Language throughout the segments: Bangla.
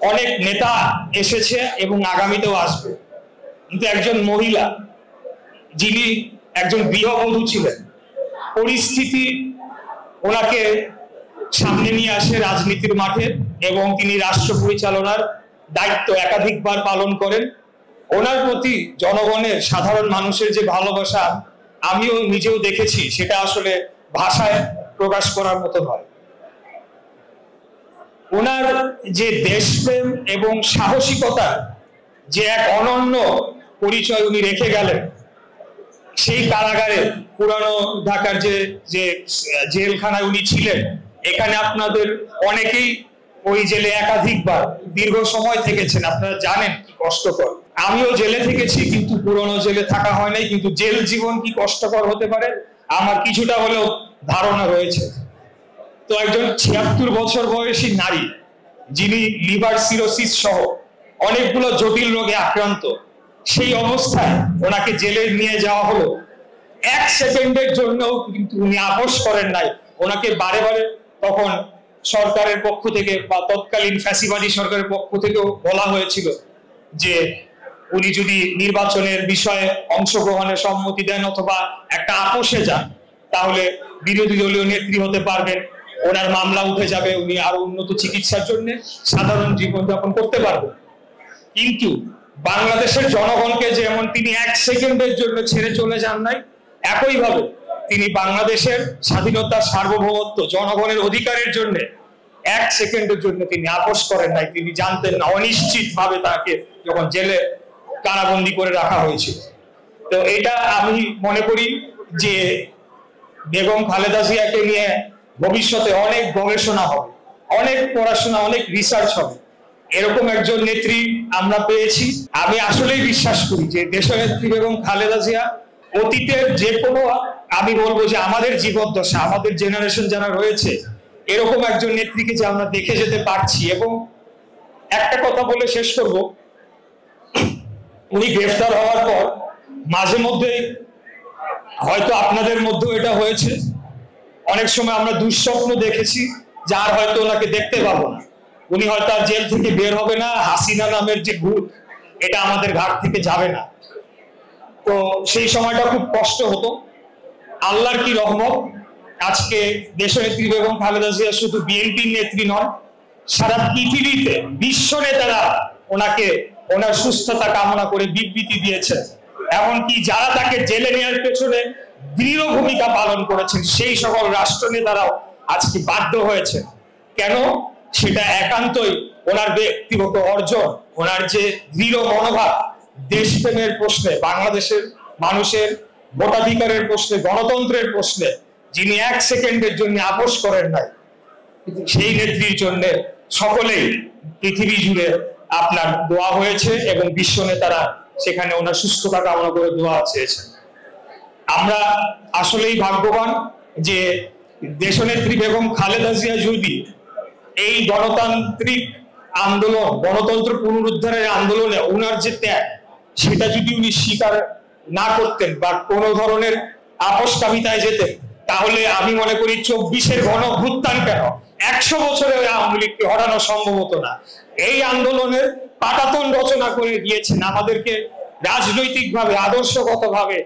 অনেক নেতা এসেছে এবং আগামীতেও আসবে, কিন্তু একজন মহিলা যিনি একজন গৃহবধূ ছিলেন, পরিস্থিতি ওনাকে সামনে নিয়ে আসে রাজনীতির মাঠে এবং তিনি রাষ্ট্র পরিচালনার দায়িত্ব একাধিকবার পালন করেন। ওনার প্রতি জনগণের সাধারণ মানুষের যে ভালোবাসা আমিও নিজেও দেখেছি, সেটা আসলে ভাষায় প্রকাশ করার মতো নয়। ওনার যে দেশপ্রেম এবং সাহসিকতার যে এক অনন্য পরিচয় উনি রেখে গেলেন, সেই কারাগারে পুরানো ঢাকার যে জেলখানায় উনি ছিলেন, এখানে আপনাদের অনেকেই ওই জেলে একাধিকবার দীর্ঘ সময় থেকেছেন, আপনারা জানেন কি কষ্টকর। আমিও জেলে থেকেছি, কিন্তু পুরনো জেলে থাকা হয় নাই, কিন্তু জেল জীবন কি কষ্টকর হতে পারে আমার কিছুটা হলেও ধারণা রয়েছে। তো একজন ৭৬ বছর বয়সী নারী, যিনি লিভার সিরোসিস সহ অনেকগুলো জটিল রোগে আক্রান্ত, সেই অবস্থায় ওনাকে জেলে নিয়ে যাওয়া হলো। ১ সেকেন্ডের জন্য কিন্তু উনি আপোষ করেন নাই। ওনাকে বারে বারে তখন সরকারের পক্ষ থেকে বা তৎকালীন ফ্যাসিবাদী সরকারের পক্ষ থেকেও বলা হয়েছিল যে উনি যদি নির্বাচনের বিষয়ে অংশগ্রহণের সম্মতি দেন অথবা একটা আপোষে যান, তাহলে বিরোধী দলীয় নেত্রী হতে পারবেন, ওনার মামলা উঠে যাবে, উনি আরো উন্নত চিকিৎসার জন্য সাধারণ জীবনযাপন করতে পারবেন। কিন্তু বাংলাদেশের জনগণকে যেমন তিনি ১ সেকেন্ডের জন্য ছেড়ে চলে যান নাই, একইভাবে তিনি বাংলাদেশের স্বাধীনতা, সার্বভৌমত্ব, জনগণের অধিকারের জন্য ১ সেকেন্ডের জন্য তিনি আপোষ করেন নাই। তিনি জানতেন না অনিশ্চিত ভাবে তাকে যখন জেলে কারাবন্দী করে রাখা হয়েছিল। তো এটা আমি মনে করি যে বেগম খালেদা জিয়াকে নিয়ে ভবিষ্যতে অনেক গবেষণা হবে, অনেক পড়াশোনা, অনেক রিসার্চ হবে। এরকম একজন নেত্রী আমরা পেয়েছি। আমি আসলেই বিশ্বাস করি যে দেশনেত্রী বেগম খালেদা জিয়া অতীতের যে কোনো, আমি বলবো যে আমাদের জীবদ্দশা, আমাদের জেনারেশন যারা রয়েছে, এরকম একজন নেত্রীকে যে আমরা দেখে যেতে পারছি। এবং একটা কথা বলে শেষ করব, উনি গ্রেফতার হওয়ার পর মাঝে মধ্যে হয়তো আপনাদের মধ্যেও এটা হয়েছে, অনেক সময় আমরা দুঃস্বপ্ন দেখেছি যার হয়তো ওনাকে দেখতে পাবো না, উনি হয়তো আর জেল থেকে বের হবে না, হাসিনা নামের যে ভূত এটা আমাদের ঘাট থেকে যাবে না। তো সেই সময়টা খুব কষ্ট হতো। আল্লাহর কি রহমত, আজকে দেশনেত্রী বেগম খালেদা জিয়া শুধু বিএনপির নেত্রী নন, সারা পৃথিবীতে বিশ্ব নেতারা ওনাকে ওনার সুস্থতা কামনা করে বিবৃতি দিয়েছে। এমনকি যারা তাকে জেলে নেওয়ার পেছনে দৃঢ় ভূমিকা পালন করেছেন, সেই সকল রাষ্ট্রনেতারাও আজকে বাধ্য হয়েছে। কেন? সেটা একান্তই ওনার ব্যক্তিগত অর্জন, ওনার যে দৃঢ় মনোভাব, দেশপ্রেমের প্রশ্নে, বাংলাদেশের মানুষের ভোটাধিকারের প্রশ্নে, গণতন্ত্রের প্রশ্নে যিনি ১ সেকেন্ডের জন্য আপোষ করেন নাই, সেই নেত্রীর জন্য সকলেই পৃথিবী জুড়ে আপনার দোয়া হয়েছে এবং বিশ্ব নেতারা সেখানে ওনার সুস্থতা কামনা করে দোয়া চেয়েছেন। আমরা আসলেই ভাগ্যবান যে দেশনেত্রী বেগম খালেদা জিয়া যদি এই গণতান্ত্রিক আন্দোলন, গণতন্ত্র পুনরুদ্ধারের আন্দোলনে ওনার যে ত্যাগ, সেটা যদি উনি স্বীকার না করতেন বা কোনো ধরনের আপোষকামিতায় যেতেন, তাহলে আমি মনে করি ২৪-এর গণঅভ্যুত্থান কেন ১০০ বছরে আওয়ামী লীগকে হরানো সম্ভব হতো না। এই আন্দোলনের পাটাতন রচনা করে গিয়েছেন, আমাদেরকে রাজনৈতিকভাবে, আদর্শগতভাবে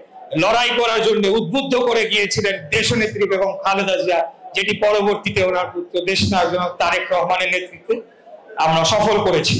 লড়াই করার জন্য উদ্বুদ্ধ করে গিয়েছিলেন দেশনেত্রী বেগম খালেদা জিয়া, যেটি পরবর্তীতে ওনার পুত্র দেশনায়ক তারেক রহমানের নেতৃত্বে আমরা সফল করেছি।